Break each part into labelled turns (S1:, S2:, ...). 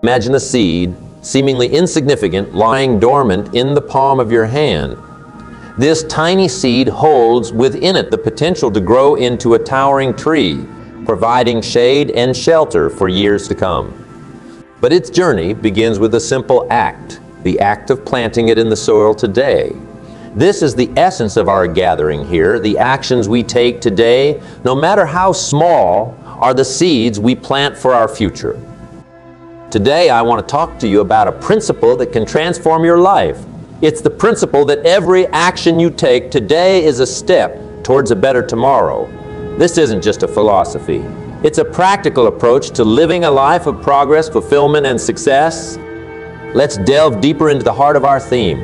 S1: Imagine a seed, seemingly insignificant, lying dormant in the palm of your hand. This tiny seed holds within it the potential to grow into a towering tree, providing shade and shelter for years to come. But its journey begins with a simple act, the act of planting it in the soil today. This is the essence of our gathering here. The actions we take today, no matter how small, are the seeds we plant for our future. Today, I want to talk to you about a principle that can transform your life. It's the principle that every action you take today is a step towards a better tomorrow. This isn't just a philosophy. It's a practical approach to living a life of progress, fulfillment, and success. Let's delve deeper into the heart of our theme.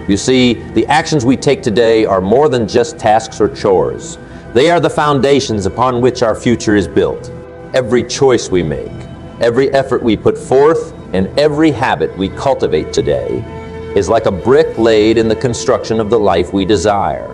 S1: You see, the actions we take today are more than just tasks or chores. They are the foundations upon which our future is built. Every choice we make, every effort we put forth, and every habit we cultivate today is like a brick laid in the construction of the life we desire.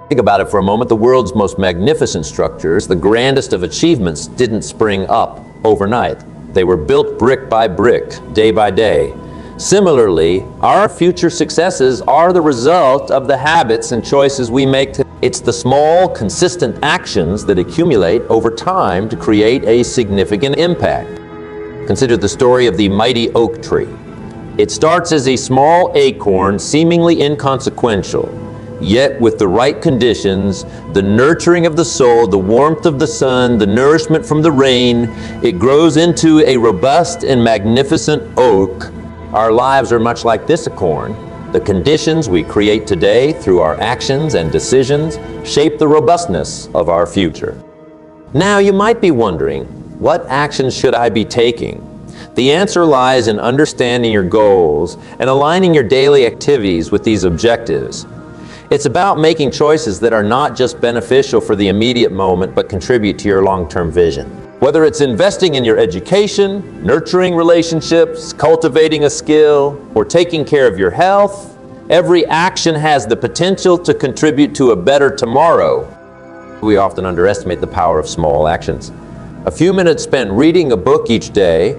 S1: Think about it for a moment. The world's most magnificent structures, the grandest of achievements, didn't spring up overnight. They were built brick by brick, day by day. Similarly, our future successes are the result of the habits and choices we make today. It's the small, consistent actions that accumulate over time to create a significant impact. Consider the story of the mighty oak tree. It starts as a small acorn, seemingly inconsequential. Yet with the right conditions, the nurturing of the soil, the warmth of the sun, the nourishment from the rain, it grows into a robust and magnificent oak. Our lives are much like this acorn. The conditions we create today through our actions and decisions shape the robustness of our future. Now you might be wondering, what actions should I be taking? The answer lies in understanding your goals and aligning your daily activities with these objectives. It's about making choices that are not just beneficial for the immediate moment, but contribute to your long-term vision. Whether it's investing in your education, nurturing relationships, cultivating a skill, or taking care of your health, every action has the potential to contribute to a better tomorrow. We often underestimate the power of small actions. A few minutes spent reading a book each day,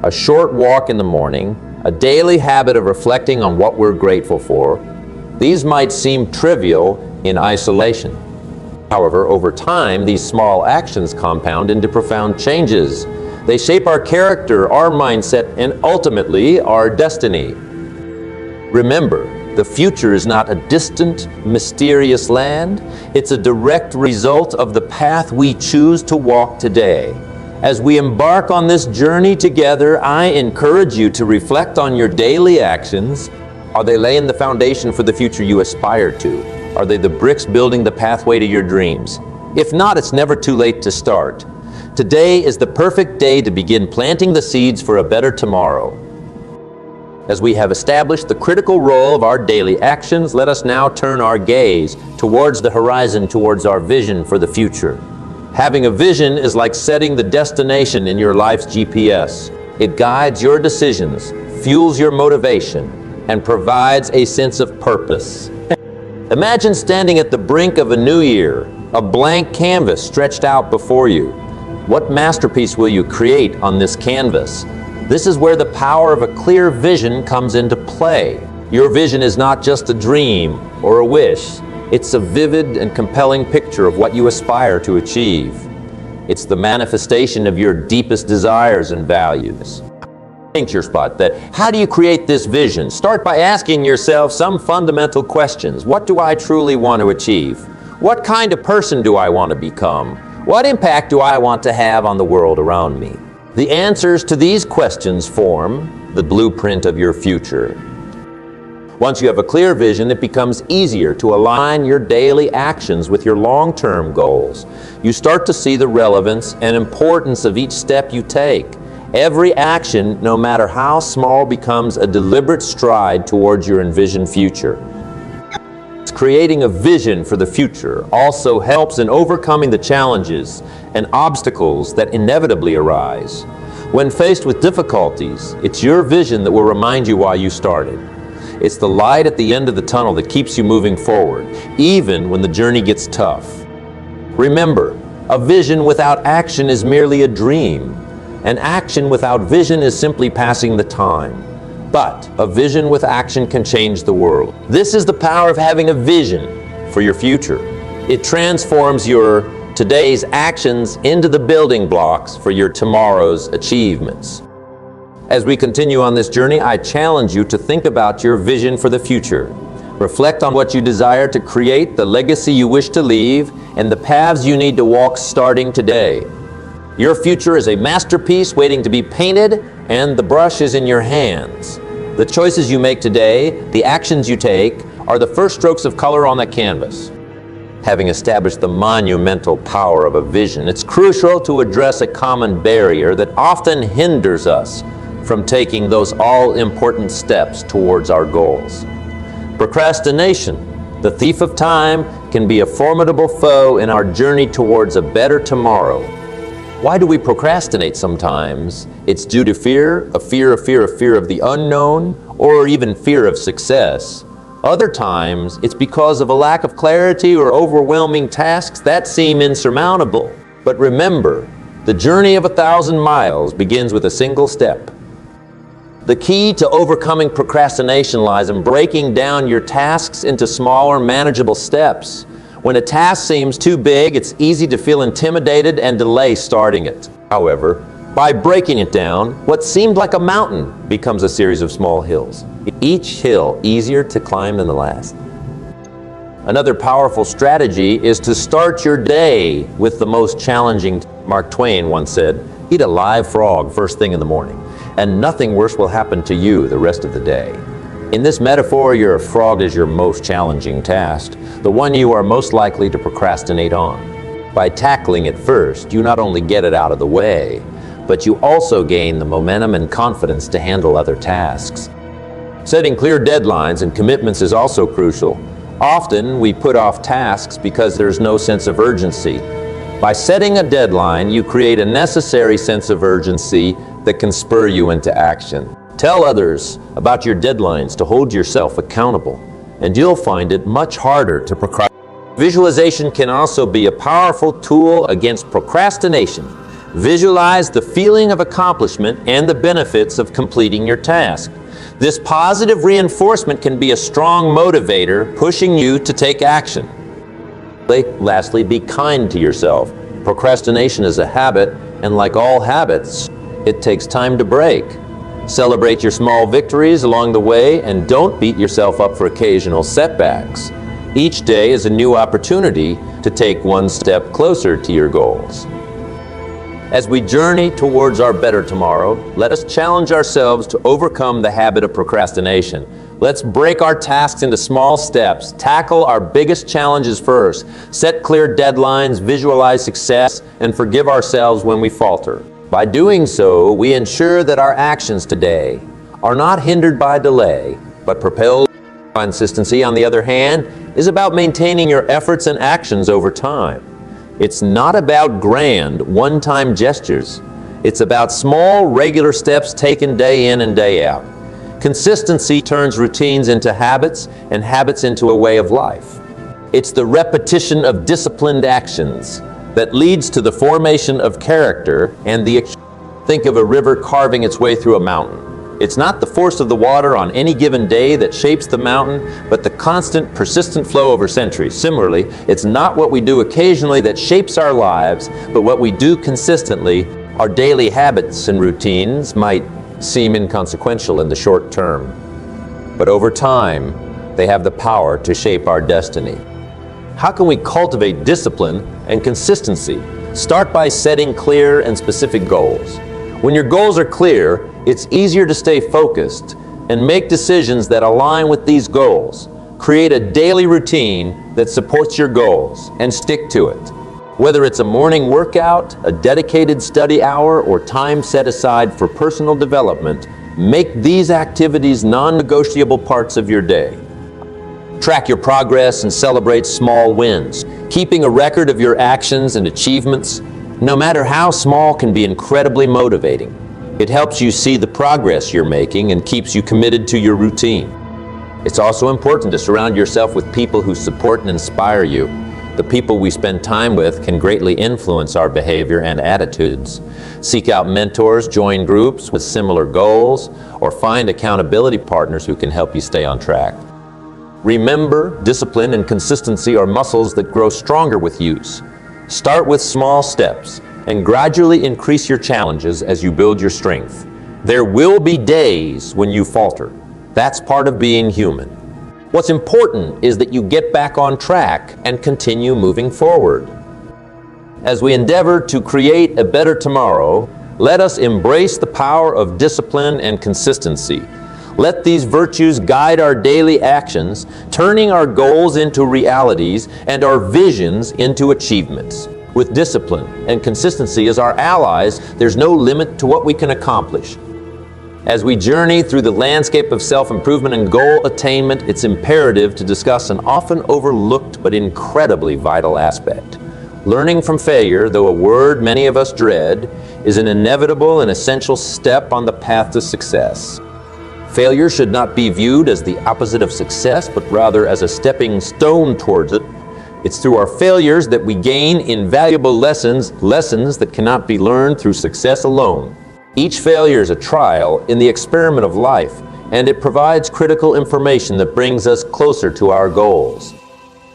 S1: a short walk in the morning, a daily habit of reflecting on what we're grateful for, these might seem trivial in isolation. However, over time, these small actions compound into profound changes. They shape our character, our mindset, and ultimately our destiny. Remember, the future is not a distant, mysterious land. It's a direct result of the path we choose to walk today. As we embark on this journey together, I encourage you to reflect on your daily actions. Are they laying the foundation for the future you aspire to? Are they the bricks building the pathway to your dreams? If not, it's never too late to start. Today is the perfect day to begin planting the seeds for a better tomorrow. As we have established the critical role of our daily actions, let us now turn our gaze towards the horizon, towards our vision for the future. Having a vision is like setting the destination in your life's GPS. It guides your decisions, fuels your motivation, and provides a sense of purpose. Imagine standing at the brink of a new year, a blank canvas stretched out before you. What masterpiece will you create on this canvas? This is where the power of a clear vision comes into play. Your vision is not just a dream or a wish. It's a vivid and compelling picture of what you aspire to achieve. It's the manifestation of your deepest desires and values. Think your spot. How do you create this vision? Start by asking yourself some fundamental questions. What do I truly want to achieve? What kind of person do I want to become? What impact do I want to have on the world around me? The answers to these questions form the blueprint of your future. Once you have a clear vision, it becomes easier to align your daily actions with your long-term goals. You start to see the relevance and importance of each step you take. Every action, no matter how small, becomes a deliberate stride towards your envisioned future. Creating a vision for the future also helps in overcoming the challenges and obstacles that inevitably arise. When faced with difficulties, it's your vision that will remind you why you started. It's the light at the end of the tunnel that keeps you moving forward, even when the journey gets tough. Remember, a vision without action is merely a dream. and action without vision is simply passing the time. But a vision with action can change the world. This is the power of having a vision for your future. It transforms your today's actions into the building blocks for your tomorrow's achievements. As we continue on this journey, I challenge you to think about your vision for the future. Reflect on what you desire to create, the legacy you wish to leave, and the paths you need to walk starting today. Your future is a masterpiece waiting to be painted, and the brush is in your hands. The choices you make today, the actions you take, are the first strokes of color on that canvas. Having established the monumental power of a vision, it's crucial to address a common barrier that often hinders us from taking those all-important steps towards our goals. Procrastination, the thief of time, can be a formidable foe in our journey towards a better tomorrow. Why do we procrastinate sometimes? It's due to fear of the unknown, or even fear of success. Other times, it's because of a lack of clarity or overwhelming tasks that seem insurmountable. But remember, the journey of 1,000 miles begins with a single step. The key to overcoming procrastination lies in breaking down your tasks into smaller, manageable steps. When a task seems too big, it's easy to feel intimidated and delay starting it. However, by breaking it down, what seemed like a mountain becomes a series of small hills, each hill easier to climb than the last. Another powerful strategy is to start your day with the most challenging. Mark Twain once said, "Eat a live frog first thing in the morning, and nothing worse will happen to you the rest of the day." In this metaphor, your frog is your most challenging task, the one you are most likely to procrastinate on. By tackling it first, you not only get it out of the way, but you also gain the momentum and confidence to handle other tasks. Setting clear deadlines and commitments is also crucial. Often, we put off tasks because there's no sense of urgency. By setting a deadline, you create a necessary sense of urgency that can spur you into action. Tell others about your deadlines to hold yourself accountable, and you'll find it much harder to procrastinate. Visualization can also be a powerful tool against procrastination. Visualize the feeling of accomplishment and the benefits of completing your task. This positive reinforcement can be a strong motivator, pushing you to take action. Lastly, be kind to yourself. Procrastination is a habit, and like all habits, it takes time to break. Celebrate your small victories along the way, and don't beat yourself up for occasional setbacks. Each day is a new opportunity to take one step closer to your goals. As we journey towards our better tomorrow, let us challenge ourselves to overcome the habit of procrastination. Let's break our tasks into small steps, tackle our biggest challenges first, set clear deadlines, visualize success, and forgive ourselves when we falter. By doing so, we ensure that our actions today are not hindered by delay, but propelled. Consistency, on the other hand, is about maintaining your efforts and actions over time. It's not about grand, one-time gestures. It's about small, regular steps taken day in and day out. Consistency turns routines into habits, and habits into a way of life. It's the repetition of disciplined actions that leads to the formation of character and the. Think of a river carving its way through a mountain. It's not the force of the water on any given day that shapes the mountain, but the constant, persistent flow over centuries. Similarly, it's not what we do occasionally that shapes our lives, but what we do consistently. Our daily habits and routines might seem inconsequential in the short term, but over time, they have the power to shape our destiny. How can we cultivate discipline and consistency? Start by setting clear and specific goals. When your goals are clear, it's easier to stay focused and make decisions that align with these goals. Create a daily routine that supports your goals and stick to it. Whether it's a morning workout, a dedicated study hour, or time set aside for personal development, make these activities non-negotiable parts of your day. Track your progress and celebrate small wins. Keeping a record of your actions and achievements, no matter how small, can be incredibly motivating. It helps you see the progress you're making and keeps you committed to your routine. It's also important to surround yourself with people who support and inspire you. The people we spend time with can greatly influence our behavior and attitudes. Seek out mentors, join groups with similar goals, or find accountability partners who can help you stay on track. Remember, discipline and consistency are muscles that grow stronger with use. Start with small steps and gradually increase your challenges as you build your strength. There will be days when you falter. That's part of being human. What's important is that you get back on track and continue moving forward. As we endeavor to create a better tomorrow, let us embrace the power of discipline and consistency. Let these virtues guide our daily actions, turning our goals into realities and our visions into achievements. With discipline and consistency as our allies, there's no limit to what we can accomplish. As we journey through the landscape of self-improvement and goal attainment, it's imperative to discuss an often overlooked but incredibly vital aspect. Learning from failure, though a word many of us dread, is an inevitable and essential step on the path to success. Failure should not be viewed as the opposite of success, but rather as a stepping stone towards it. It's through our failures that we gain invaluable lessons that cannot be learned through success alone. Each failure is a trial in the experiment of life, and it provides critical information that brings us closer to our goals.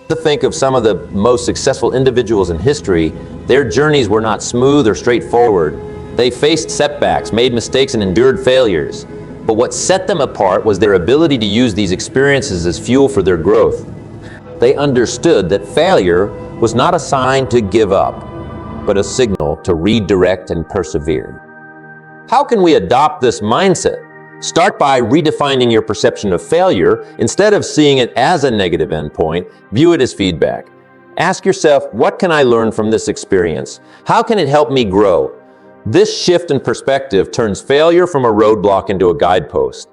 S1: To think of some of the most successful individuals in history, their journeys were not smooth or straightforward. They faced setbacks, made mistakes, and endured failures. But what set them apart was their ability to use these experiences as fuel for their growth. They understood that failure was not a sign to give up, but a signal to redirect and persevere. How can we adopt this mindset? Start by redefining your perception of failure. Instead of seeing it as a negative endpoint, view it as feedback. Ask yourself, what can I learn from this experience? How can it help me grow? This shift in perspective turns failure from a roadblock into a guidepost.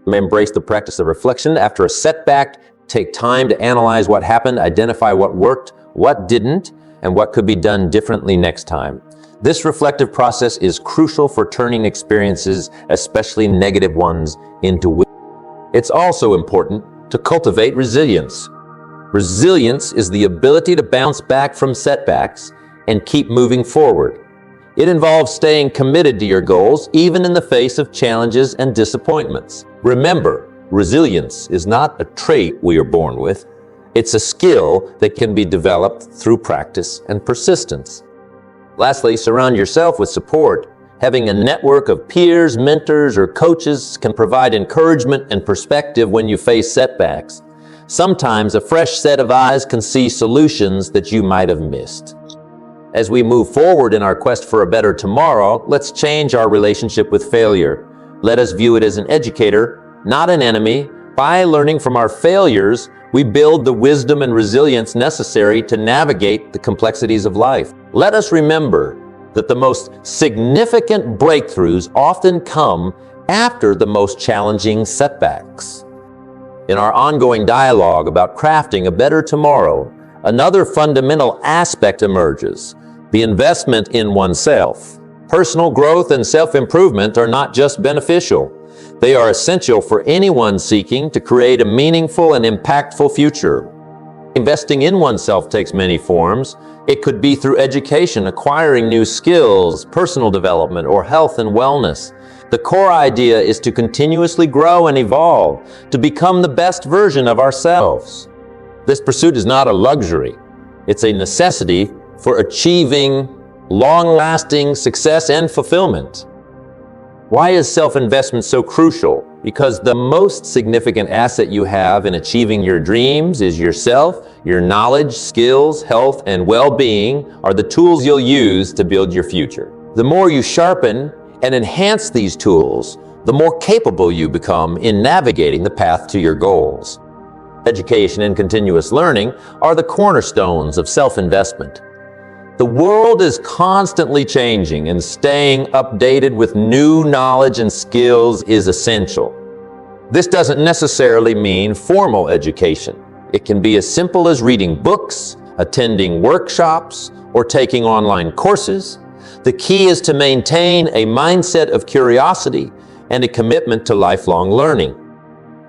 S1: Embrace the practice of reflection. After a setback, take time to analyze what happened, identify what worked, what didn't, and what could be done differently next time. This reflective process is crucial for turning experiences, especially negative ones, into wins. It's also important to cultivate resilience. Resilience is the ability to bounce back from setbacks and keep moving forward. It involves staying committed to your goals, even in the face of challenges and disappointments. Remember, resilience is not a trait we are born with. It's a skill that can be developed through practice and persistence. Lastly, surround yourself with support. Having a network of peers, mentors, or coaches can provide encouragement and perspective when you face setbacks. Sometimes a fresh set of eyes can see solutions that you might have missed. As we move forward in our quest for a better tomorrow, let's change our relationship with failure. Let us view it as an educator, not an enemy. By learning from our failures, we build the wisdom and resilience necessary to navigate the complexities of life. Let us remember that the most significant breakthroughs often come after the most challenging setbacks. In our ongoing dialogue about crafting a better tomorrow, another fundamental aspect emerges: the investment in oneself. Personal growth and self-improvement are not just beneficial. They are essential for anyone seeking to create a meaningful and impactful future. Investing in oneself takes many forms. It could be through education, acquiring new skills, personal development, or health and wellness. The core idea is to continuously grow and evolve, to become the best version of ourselves. This pursuit is not a luxury. It's a necessity for achieving long-lasting success and fulfillment. Why is self-investment so crucial? Because the most significant asset you have in achieving your dreams is yourself. Your knowledge, skills, health, and well-being are the tools you'll use to build your future. The more you sharpen and enhance these tools, the more capable you become in navigating the path to your goals. Education and continuous learning are the cornerstones of self-investment. The world is constantly changing, and staying updated with new knowledge and skills is essential. This doesn't necessarily mean formal education. It can be as simple as reading books, attending workshops, or taking online courses. The key is to maintain a mindset of curiosity and a commitment to lifelong learning.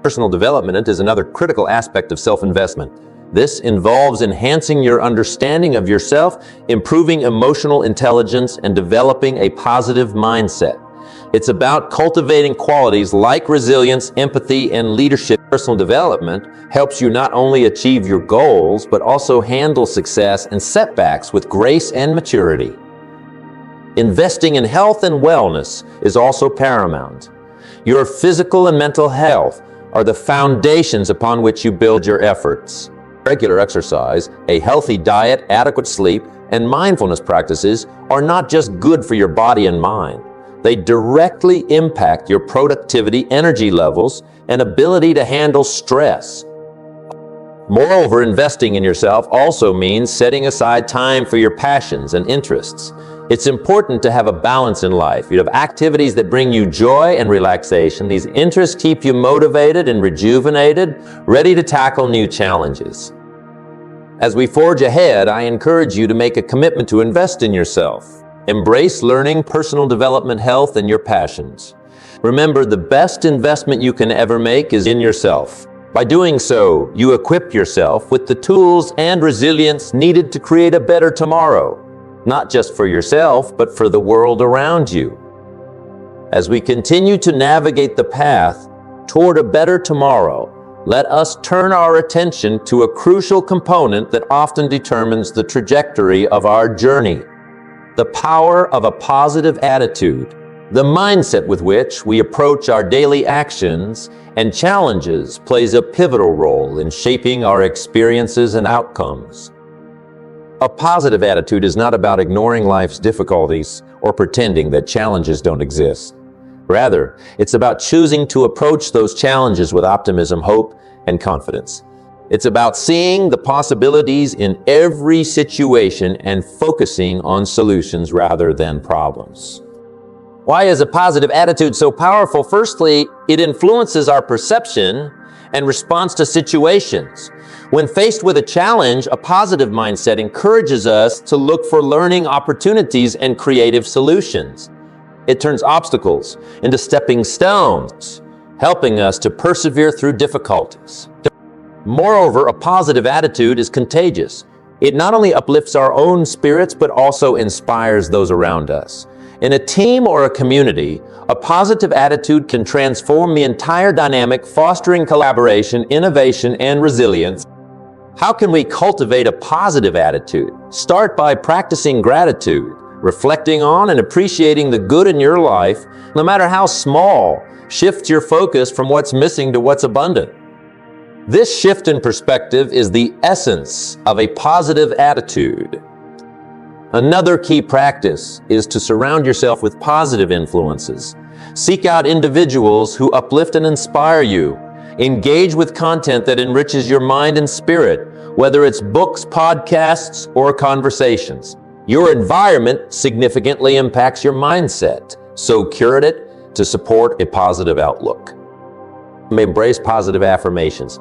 S1: Personal development is another critical aspect of self-investment. This involves enhancing your understanding of yourself, improving emotional intelligence, and developing a positive mindset. It's about cultivating qualities like resilience, empathy, and leadership. Personal development helps you not only achieve your goals, but also handle success and setbacks with grace and maturity. Investing in health and wellness is also paramount. Your physical and mental health are the foundations upon which you build your efforts. Regular exercise, a healthy diet, adequate sleep, and mindfulness practices are not just good for your body and mind. They directly impact your productivity, energy levels, and ability to handle stress. Moreover, investing in yourself also means setting aside time for your passions and interests. It's important to have a balance in life. You have activities that bring you joy and relaxation. These interests keep you motivated and rejuvenated, ready to tackle new challenges. As we forge ahead, I encourage you to make a commitment to invest in yourself. Embrace learning, personal development, health, and your passions. Remember, the best investment you can ever make is in yourself. By doing so, you equip yourself with the tools and resilience needed to create a better tomorrow, not just for yourself, but for the world around you. As we continue to navigate the path toward a better tomorrow, let us turn our attention to a crucial component that often determines the trajectory of our journey: the power of a positive attitude. The mindset with which we approach our daily actions and challenges plays a pivotal role in shaping our experiences and outcomes. A positive attitude is not about ignoring life's difficulties or pretending that challenges don't exist. Rather, it's about choosing to approach those challenges with optimism, hope, and confidence. It's about seeing the possibilities in every situation and focusing on solutions rather than problems. Why is a positive attitude so powerful? Firstly, it influences our perception and response to situations. When faced with a challenge, a positive mindset encourages us to look for learning opportunities and creative solutions. It turns obstacles into stepping stones, helping us to persevere through difficulties. Moreover, a positive attitude is contagious. It not only uplifts our own spirits, but also inspires those around us. In a team or a community, a positive attitude can transform the entire dynamic, fostering collaboration, innovation, and resilience. How can we cultivate a positive attitude? Start by practicing gratitude, reflecting on and appreciating the good in your life, no matter how small. Shift your focus from what's missing to what's abundant. This shift in perspective is the essence of a positive attitude. Another key practice is to surround yourself with positive influences. Seek out individuals who uplift and inspire you. Engage with content that enriches your mind and spirit, whether it's books, podcasts, or conversations. Your environment significantly impacts your mindset, so curate it to support a positive outlook. Embrace positive affirmations.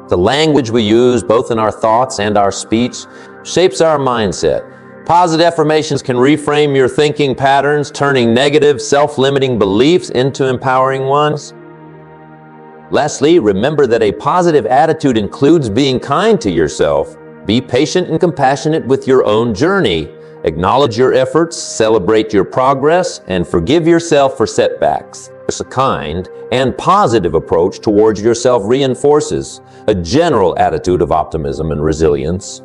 S1: The language we use, both in our thoughts and our speech, shapes our mindset. Positive affirmations can reframe your thinking patterns, turning negative, self-limiting beliefs into empowering ones. Lastly, remember that a positive attitude includes being kind to yourself. Be patient and compassionate with your own journey. Acknowledge your efforts, celebrate your progress, and forgive yourself for setbacks. A kind and positive approach towards yourself reinforces a general attitude of optimism and resilience.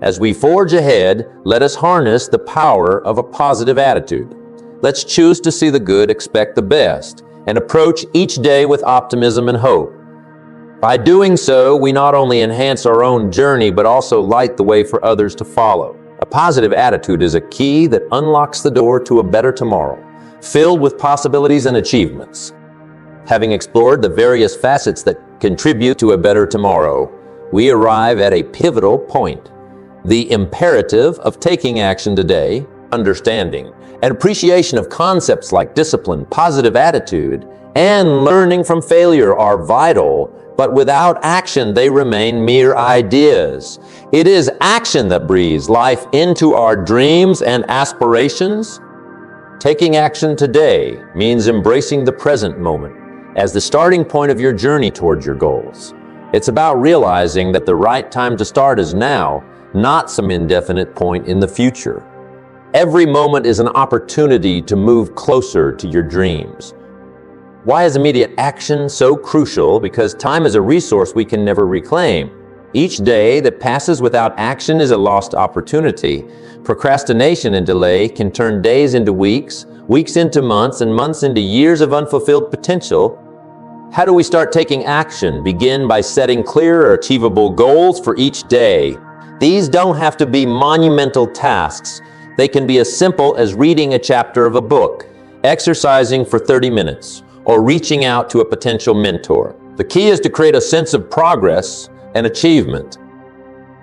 S1: As we forge ahead, let us harness the power of a positive attitude. Let's choose to see the good, expect the best, and approach each day with optimism and hope. By doing so, we not only enhance our own journey, but also light the way for others to follow. A positive attitude is a key that unlocks the door to a better tomorrow, filled with possibilities and achievements. Having explored the various facets that contribute to a better tomorrow, we arrive at a pivotal point: the imperative of taking action today. Understanding and appreciation of concepts like discipline, positive attitude, and learning from failure are vital, but without action they remain mere ideas. It is action that breathes life into our dreams and aspirations. Taking action today means embracing the present moment as the starting point of your journey towards your goals. It's about realizing that the right time to start is now, not some indefinite point in the future. Every moment is an opportunity to move closer to your dreams. Why is immediate action so crucial? Because time is a resource we can never reclaim. Each day that passes without action is a lost opportunity. Procrastination and delay can turn days into weeks, weeks into months, and months into years of unfulfilled potential. How do we start taking action? Begin by setting clear, achievable goals for each day. These don't have to be monumental tasks. They can be as simple as reading a chapter of a book, exercising for 30 minutes, or reaching out to a potential mentor. The key is to create a sense of progress and achievement.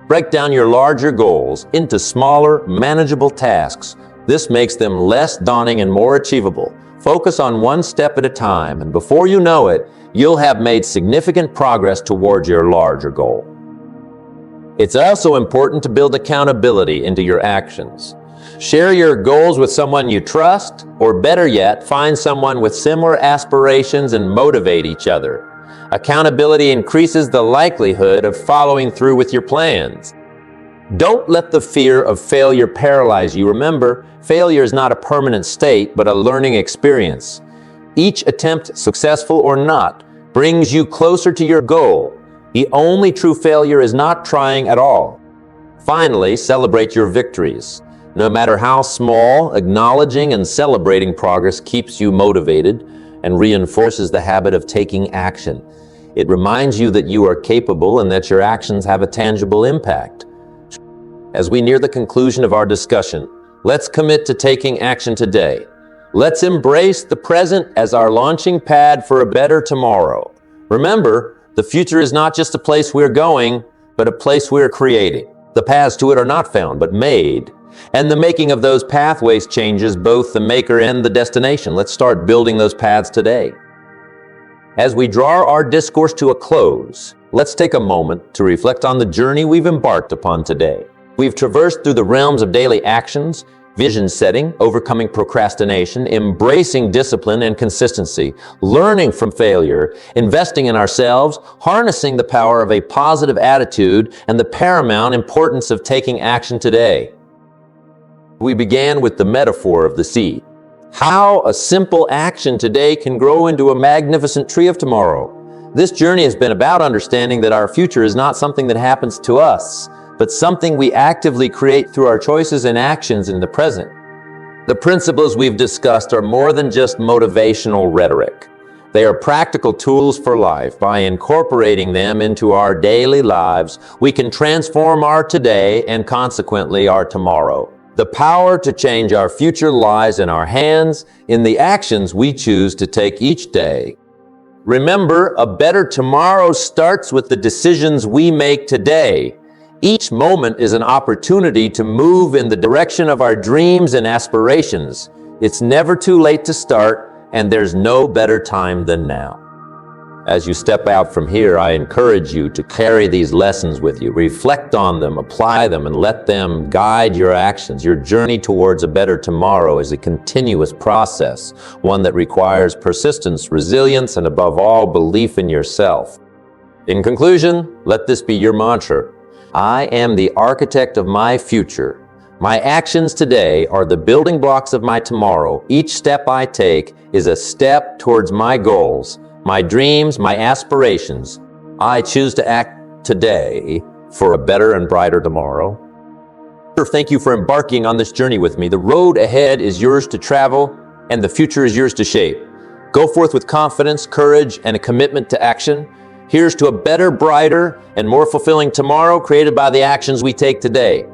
S1: Break down your larger goals into smaller, manageable tasks. This makes them less daunting and more achievable. Focus on one step at a time, and before you know it, you'll have made significant progress towards your larger goal. It's also important to build accountability into your actions. Share your goals with someone you trust, or better yet, find someone with similar aspirations and motivate each other. Accountability increases the likelihood of following through with your plans. Don't let the fear of failure paralyze you. Remember, failure is not a permanent state, but a learning experience. Each attempt, successful or not, brings you closer to your goal. The only true failure is not trying at all. Finally, celebrate your victories. No matter how small, acknowledging and celebrating progress keeps you motivated and reinforces the habit of taking action. It reminds you that you are capable and that your actions have a tangible impact. As we near the conclusion of our discussion, let's commit to taking action today. Let's embrace the present as our launching pad for a better tomorrow. Remember, the future is not just a place we're going, but a place we're creating. The paths to it are not found, but made. And the making of those pathways changes both the maker and the destination. Let's start building those paths today. As we draw our discourse to a close, let's take a moment to reflect on the journey we've embarked upon today. We've traversed through the realms of daily actions, vision setting, overcoming procrastination, embracing discipline and consistency, learning from failure, investing in ourselves, harnessing the power of a positive attitude, and the paramount importance of taking action today. We began with the metaphor of the seed. How a simple action today can grow into a magnificent tree of tomorrow. This journey has been about understanding that our future is not something that happens to us, but something we actively create through our choices and actions in the present. The principles we've discussed are more than just motivational rhetoric. They are practical tools for life. By incorporating them into our daily lives, we can transform our today and consequently our tomorrow. The power to change our future lies in our hands, in the actions we choose to take each day. Remember, a better tomorrow starts with the decisions we make today. Each moment is an opportunity to move in the direction of our dreams and aspirations. It's never too late to start, and there's no better time than now. As you step out from here, I encourage you to carry these lessons with you. Reflect on them, apply them, and let them guide your actions. Your journey towards a better tomorrow is a continuous process, one that requires persistence, resilience, and above all, belief in yourself. In conclusion, let this be your mantra. I am the architect of my future. My actions today are the building blocks of my tomorrow. Each step I take is a step towards my goals, my dreams, my aspirations. I choose to act today for a better and brighter tomorrow. Thank you for embarking on this journey with me. The road ahead is yours to travel, and the future is yours to shape. Go forth with confidence, courage, and a commitment to action. Here's to a better, brighter, and more fulfilling tomorrow created by the actions we take today.